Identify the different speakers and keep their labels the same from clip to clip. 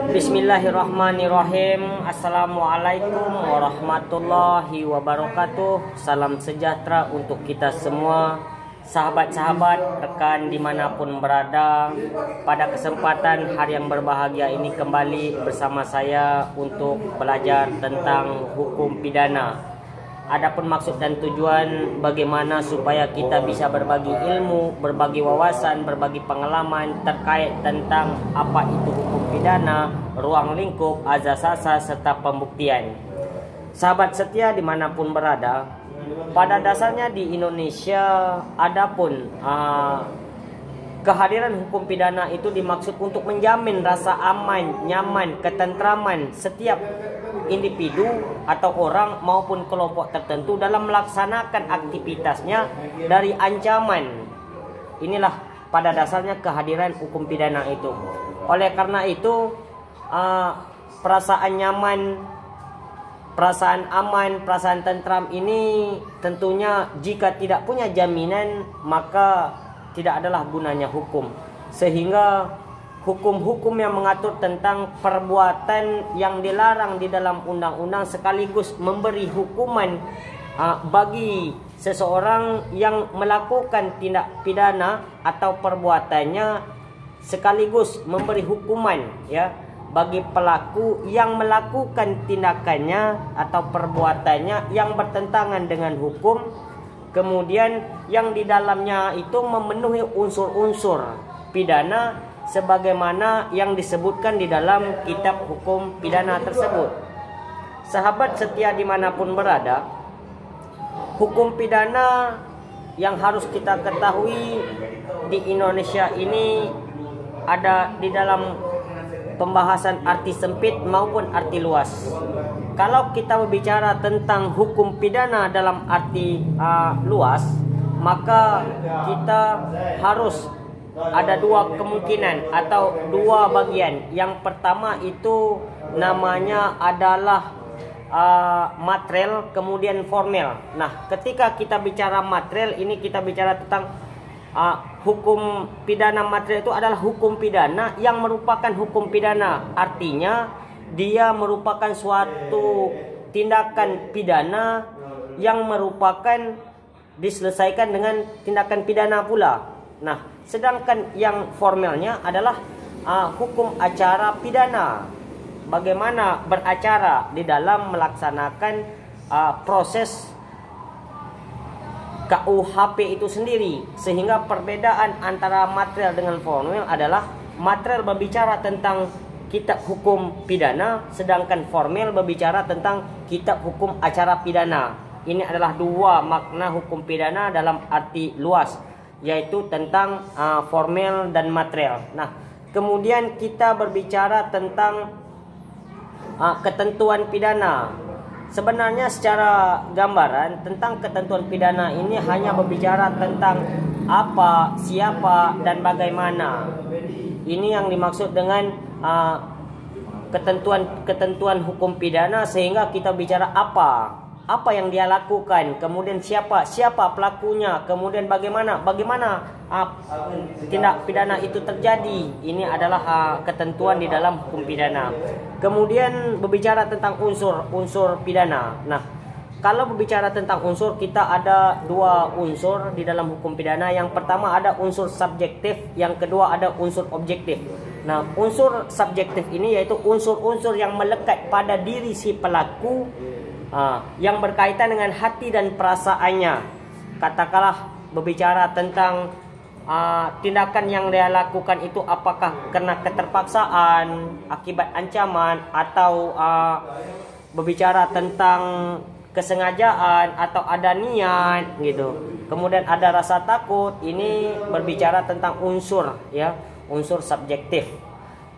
Speaker 1: Bismillahirrahmanirrahim. Assalamualaikum warahmatullahi wabarakatuh. Salam sejahtera untuk kita semua, sahabat-sahabat, rekan dimanapun berada. Pada kesempatan hari yang berbahagia ini kembali bersama saya untuk belajar tentang hukum pidana. Adapun maksud dan tujuan bagaimana supaya kita bisa berbagi ilmu, berbagi wawasan, berbagi pengalaman terkait tentang apa itu hukum pidana, ruang lingkup, azas asas, serta pembuktian. Sahabat setia dimanapun berada, pada dasarnya di Indonesia adapun kehadiran hukum pidana itu dimaksud untuk menjamin rasa aman, nyaman, ketentraman setiap individu atau orang maupun kelompok tertentu dalam melaksanakan aktivitasnya dari ancaman. Inilah pada dasarnya kehadiran hukum pidana itu. Oleh karena itu perasaan nyaman, perasaan aman, perasaan tentram ini tentunya jika tidak punya jaminan maka tidak adalah gunanya hukum. Sehingga hukum-hukum yang mengatur tentang perbuatan yang dilarang di dalam undang-undang sekaligus memberi hukuman bagi seseorang yang melakukan tindak pidana atau perbuatannya, sekaligus memberi hukuman ya bagi pelaku yang melakukan tindakannya atau perbuatannya yang bertentangan dengan hukum, kemudian yang di dalamnya itu memenuhi unsur-unsur pidana sebagaimana yang disebutkan di dalam kitab hukum pidana tersebut. Sahabat setia dimanapun berada, hukum pidana yang harus kita ketahui di Indonesia ini ada di dalam pembahasan arti sempit maupun arti luas. Kalau kita berbicara tentang hukum pidana dalam arti luas, maka kita harus ada dua kemungkinan atau dua bagian. Yang pertama itu namanya adalah material, kemudian formel. Nah, ketika kita bicara material ini kita bicara tentang hukum pidana material itu adalah hukum pidana yang merupakan hukum pidana. Artinya dia merupakan suatu tindakan pidana yang merupakan diselesaikan dengan tindakan pidana pula. Nah, sedangkan yang formelnya adalah hukum acara pidana. Bagaimana beracara di dalam melaksanakan proses KUHP itu sendiri. Sehingga perbedaan antara material dengan formel adalah material berbicara tentang kitab hukum pidana, sedangkan formel berbicara tentang kitab hukum acara pidana. Ini adalah dua makna hukum pidana dalam arti luas, yaitu tentang formel dan material. Nah, kemudian kita berbicara tentang ketentuan pidana. Sebenarnya secara gambaran tentang ketentuan pidana ini hanya berbicara tentang apa, siapa, dan bagaimana. Ini yang dimaksud dengan ketentuan hukum pidana, sehingga kita bicara apa yang dia lakukan, kemudian siapa pelakunya, kemudian bagaimana tindak pidana itu terjadi. Ini adalah ketentuan di dalam hukum pidana. Kemudian berbicara tentang unsur pidana. Nah, kalau berbicara tentang unsur, kita ada dua unsur di dalam hukum pidana. Yang pertama ada unsur subjektif, yang kedua ada unsur objektif. Nah, unsur subjektif ini yaitu unsur-unsur yang melekat pada diri si pelaku, yang berkaitan dengan hati dan perasaannya. Katakanlah berbicara tentang tindakan yang dia lakukan itu apakah karena keterpaksaan, akibat ancaman, atau berbicara tentang kesengajaan atau ada niat gitu. Kemudian ada rasa takut. Ini berbicara tentang unsur subjektif.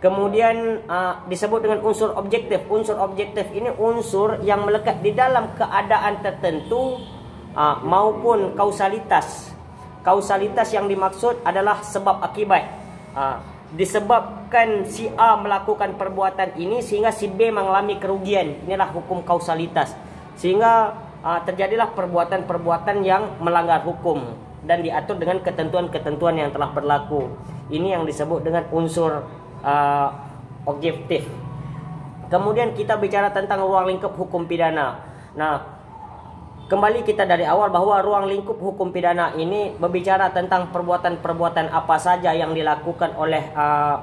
Speaker 1: Kemudian disebut dengan unsur objektif. Unsur objektif ini unsur yang melekat di dalam keadaan tertentu maupun kausalitas. Kausalitas yang dimaksud adalah sebab akibat. Disebabkan si A melakukan perbuatan ini sehingga si B mengalami kerugian. Inilah hukum kausalitas. Sehingga terjadilah perbuatan-perbuatan yang melanggar hukum dan diatur dengan ketentuan-ketentuan yang telah berlaku. Ini yang disebut dengan unsur objektif. Kemudian kita bicara tentang ruang lingkup hukum pidana. Nah, kembali kita dari awal bahwa ruang lingkup hukum pidana ini berbicara tentang perbuatan-perbuatan apa saja yang dilakukan oleh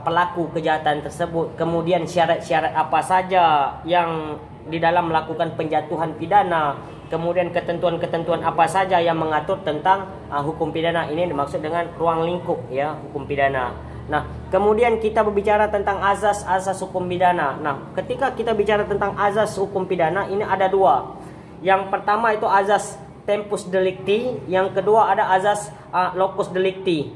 Speaker 1: pelaku kejahatan tersebut. Kemudian syarat-syarat apa saja yang di dalam melakukan penjatuhan pidana. Kemudian ketentuan-ketentuan apa saja yang mengatur tentang hukum pidana. Ini dimaksud dengan ruang lingkup ya hukum pidana. Nah, kemudian kita berbicara tentang azas-azas hukum pidana. Nah, ketika kita bicara tentang azas hukum pidana, ini ada dua. Yang pertama itu azas tempus delicti, yang kedua ada azas locus delicti.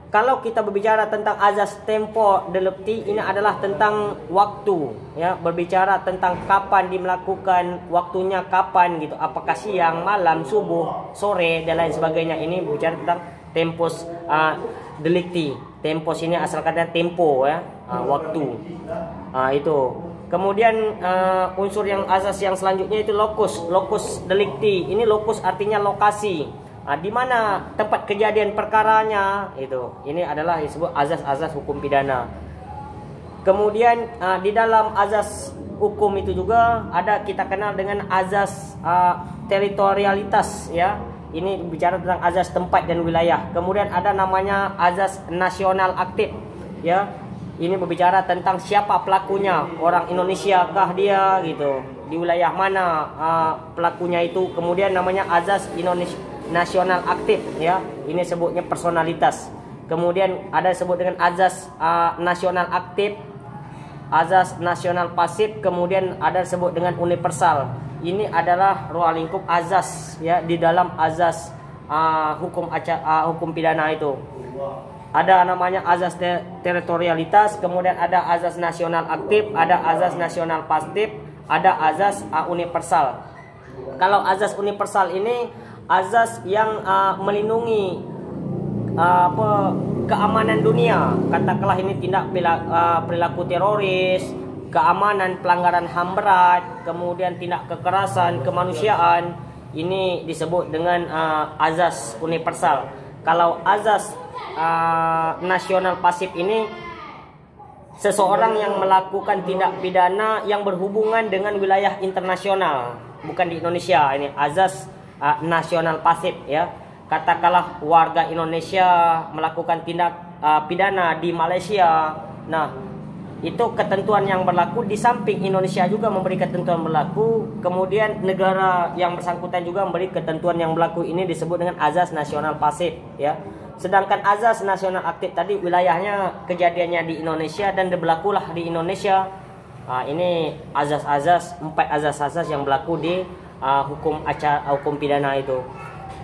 Speaker 1: Kalau kita berbicara tentang azas tempo delicti, ini adalah tentang waktu, ya, berbicara tentang kapan dimelakukan, waktunya kapan gitu, apakah siang, malam, subuh, sore dan lain sebagainya. Ini berbicara tentang tempus delicti. Tempos ini asal kata tempo ya, waktu. Itu. Kemudian unsur yang azas yang selanjutnya itu locus delicti. Ini locus artinya lokasi. Di mana tempat kejadian perkaranya itu. Ini adalah disebut azas-azas hukum pidana. Kemudian di dalam azas hukum itu juga ada kita kenal dengan azas teritorialitas ya. Ini bicara tentang azas tempat dan wilayah. Kemudian ada namanya azas nasional aktif ya. Ini berbicara tentang siapa pelakunya, orang Indonesia kah dia gitu, di wilayah mana pelakunya itu. Kemudian namanya azas Indonesia nasional aktif ya. Ini sebutnya personalitas. Kemudian ada disebut dengan azas nasional aktif, azas nasional pasif, kemudian ada disebut dengan universal. Ini adalah ruang lingkup azas ya di dalam azas hukum pidana itu. Ada namanya azas teritorialitas, kemudian ada azas nasional aktif, ada azas nasional pasif, ada azas universal. Kalau azas universal ini azas yang melindungi keamanan dunia. Katakanlah ini tindak perilaku teroris, keamanan, pelanggaran HAM berat, kemudian tindak kekerasan kemanusiaan. Ini disebut dengan azas universal. Kalau azas nasional pasif ini seseorang yang melakukan tindak pidana yang berhubungan dengan wilayah internasional, bukan di Indonesia. Ini azas nasional pasif ya. Katakanlah warga Indonesia melakukan tindak pidana di Malaysia. Nah, itu ketentuan yang berlaku. Di samping Indonesia juga memberi ketentuan berlaku, kemudian negara yang bersangkutan juga memberi ketentuan yang berlaku. Ini disebut dengan azas nasional pasif ya. Sedangkan azas nasional aktif tadi wilayahnya kejadiannya di Indonesia dan berlakulah di Indonesia. Ini azas-azas, 4 azas-azas yang berlaku di hukum pidana itu.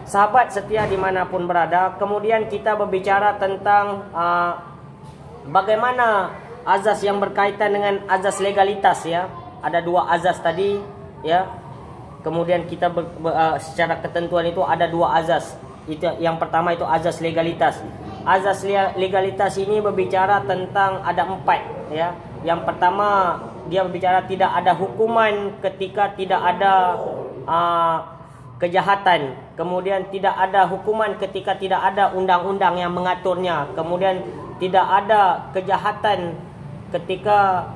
Speaker 1: Sahabat setia dimanapun berada, kemudian kita berbicara tentang bagaimana azas yang berkaitan dengan azas legalitas ya. Ada 2 azas tadi ya. Kemudian kita secara ketentuan itu ada 2 azas. Itu yang pertama itu azas legalitas. Azas legalitas ini berbicara tentang ada 4 ya. Yang pertama dia berbicara tidak ada hukuman ketika tidak ada kejahatan. Kemudian tidak ada hukuman ketika tidak ada undang-undang yang mengaturnya. Kemudian tidak ada kejahatan ketika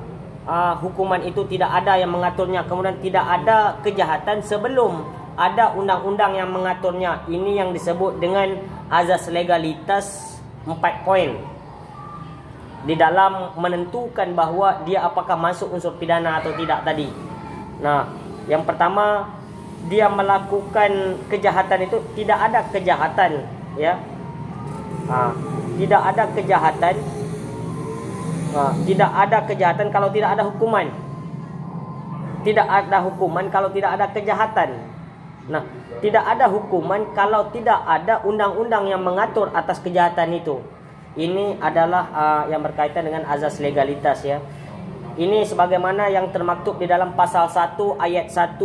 Speaker 1: hukuman itu tidak ada yang mengaturnya. Kemudian tidak ada kejahatan sebelum ada undang-undang yang mengaturnya. Ini yang disebut dengan azas legalitas 4 poin di dalam menentukan bahwa dia apakah masuk unsur pidana atau tidak tadi. Nah, yang pertama dia melakukan kejahatan itu tidak ada kejahatan ya. Tidak ada kejahatan. Tidak ada kejahatan kalau tidak ada hukuman. Tidak ada hukuman kalau tidak ada kejahatan. Nah, tidak ada hukuman kalau tidak ada undang-undang yang mengatur atas kejahatan itu. Ini adalah yang berkaitan dengan azas legalitas ya. Ini sebagaimana yang termaktub di dalam pasal 1 ayat 1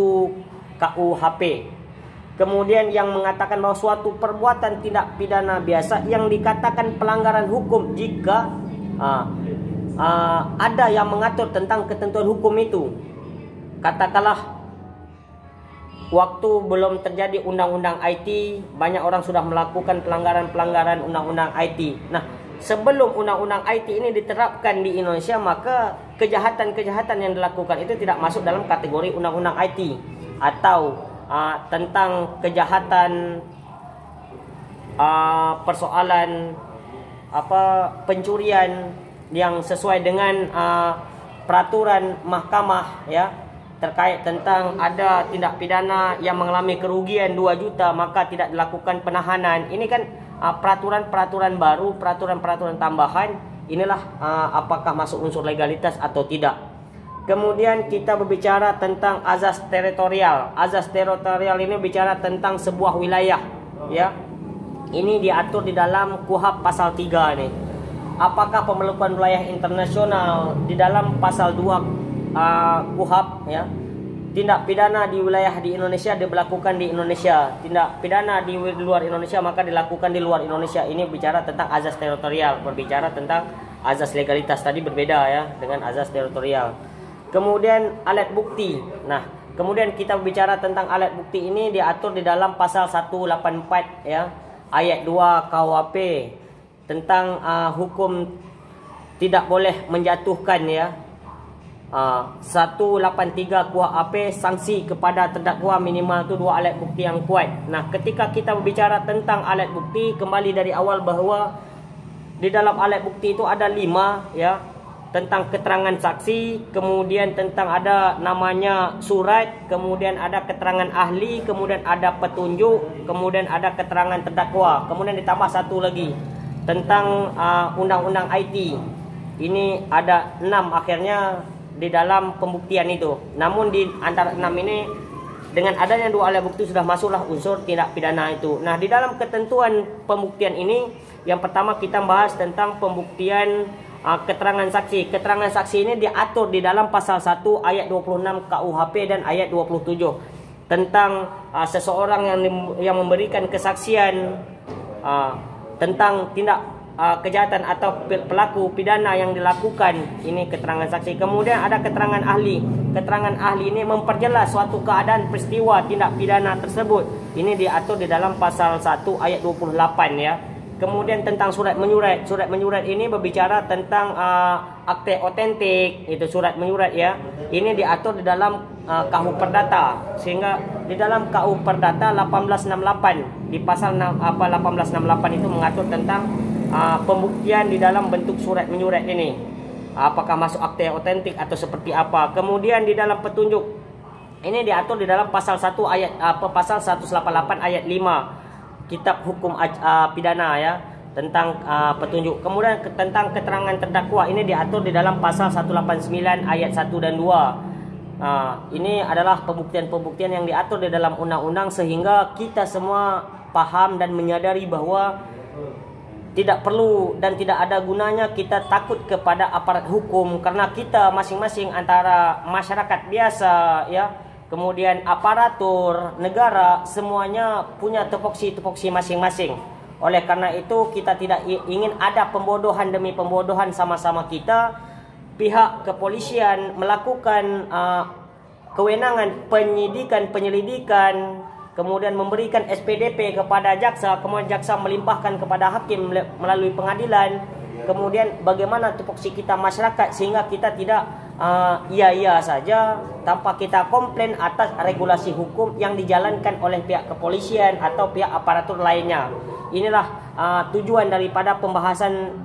Speaker 1: KUHP. Kemudian yang mengatakan bahwa suatu perbuatan tindak pidana biasa yang dikatakan pelanggaran hukum jika ada yang mengatur tentang ketentuan hukum itu. Katakanlah waktu belum terjadi undang-undang IT, banyak orang sudah melakukan pelanggaran-pelanggaran undang-undang IT. Nah, sebelum undang-undang IT ini diterapkan di Indonesia, maka kejahatan-kejahatan yang dilakukan itu tidak masuk dalam kategori undang-undang IT, atau tentang kejahatan persoalan pencurian yang sesuai dengan peraturan mahkamah ya, terkait tentang ada tindak pidana yang mengalami kerugian 2 juta maka tidak dilakukan penahanan. Ini kan peraturan-peraturan baru, peraturan-peraturan tambahan. Inilah apakah masuk unsur legalitas atau tidak. Kemudian kita berbicara tentang azas teritorial. Azas teritorial ini bicara tentang sebuah wilayah ya. Ini diatur di dalam KUHP pasal 3 nih. Apakah pemelukkan wilayah internasional di dalam pasal 2 KUHP ya. Tindak pidana di wilayah di Indonesia diberlakukan di Indonesia. Tindak pidana di luar Indonesia maka dilakukan di luar Indonesia. Ini bicara tentang azas teritorial, berbicara tentang azas legalitas tadi berbeda ya dengan azas teritorial. Kemudian alat bukti. Nah, kemudian kita bicara tentang alat bukti ini diatur di dalam pasal 184 ya, ayat 2 KUHP tentang hukum tidak boleh menjatuhkan ya. 183 KUHP sanksi kepada terdakwa minimal itu 2 alat bukti yang kuat. Nah, ketika kita berbicara tentang alat bukti, kembali dari awal bahwa di dalam alat bukti itu ada 5 ya, tentang keterangan saksi, kemudian tentang ada namanya surat, kemudian ada keterangan ahli, kemudian ada petunjuk, kemudian ada keterangan terdakwa, kemudian ditambah 1 lagi tentang undang-undang IT. Ini ada 6 akhirnya di dalam pembuktian itu. Namun di antara 6 ini dengan adanya 2 alat bukti sudah masuklah unsur tindak pidana itu. Nah, di dalam ketentuan pembuktian ini yang pertama kita bahas tentang pembuktian keterangan saksi. Keterangan saksi ini diatur di dalam pasal 1 ayat 26 KUHP dan ayat 27 tentang seseorang yang memberikan kesaksian tentang tindak kejahatan atau pelaku pidana yang dilakukan. Ini keterangan saksi. Kemudian ada keterangan ahli. Keterangan ahli ini memperjelas suatu keadaan peristiwa tindak pidana tersebut. Ini diatur di dalam pasal 1 ayat 28 ya. Kemudian tentang surat menyurat. Surat menyurat ini berbicara tentang akte otentik, itu surat menyurat ya. Ini diatur di dalam KUH Perdata. Sehingga di dalam KUH Perdata 1868 di pasal 1868 itu mengatur tentang pembuktian di dalam bentuk surat menyurat ini. Apakah masuk akte otentik atau seperti apa. Kemudian di dalam petunjuk ini diatur di dalam pasal 1 ayat pasal 188 ayat 5 Kitab Hukum Pidana ya, tentang petunjuk. Kemudian tentang keterangan terdakwa ini diatur di dalam pasal 189 ayat 1 dan 2. Ini adalah pembuktian-pembuktian yang diatur di dalam undang-undang sehingga kita semua paham dan menyadari bahwa tidak perlu dan tidak ada gunanya kita takut kepada aparat hukum, karena kita masing-masing antara masyarakat biasa ya, kemudian aparatur negara semuanya punya tupoksi masing-masing. Oleh karena itu kita tidak ingin ada pembodohan demi pembodohan sama-sama kita. Pihak kepolisian melakukan kewenangan penyelidikan, kemudian memberikan SPDP kepada jaksa, kemudian jaksa melimpahkan kepada hakim melalui pengadilan. Kemudian bagaimana tupoksi kita masyarakat sehingga kita tidak iya-iya saja tanpa kita komplain atas regulasi hukum yang dijalankan oleh pihak kepolisian atau pihak aparatur lainnya. Inilah tujuan daripada pembahasan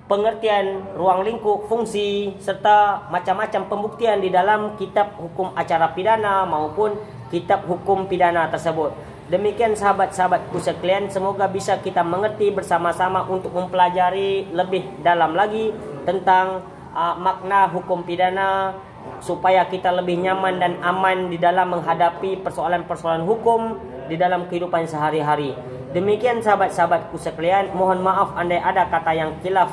Speaker 1: pengertian ruang lingkup, fungsi, serta macam-macam pembuktian di dalam kitab hukum acara pidana maupun kitab hukum pidana tersebut. Demikian sahabat-sahabatku sekalian, semoga bisa kita mengerti bersama-sama untuk mempelajari lebih dalam lagi tentang makna hukum pidana supaya kita lebih nyaman dan aman di dalam menghadapi persoalan-persoalan hukum di dalam kehidupan sehari-hari. Demikian sahabat-sahabatku sekalian, mohon maaf andai ada kata yang khilaf.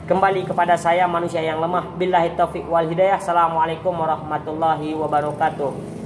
Speaker 1: Kembali kepada saya manusia yang lemah. Billahi taufiq wal hidayah. Assalamualaikum warahmatullahi wabarakatuh.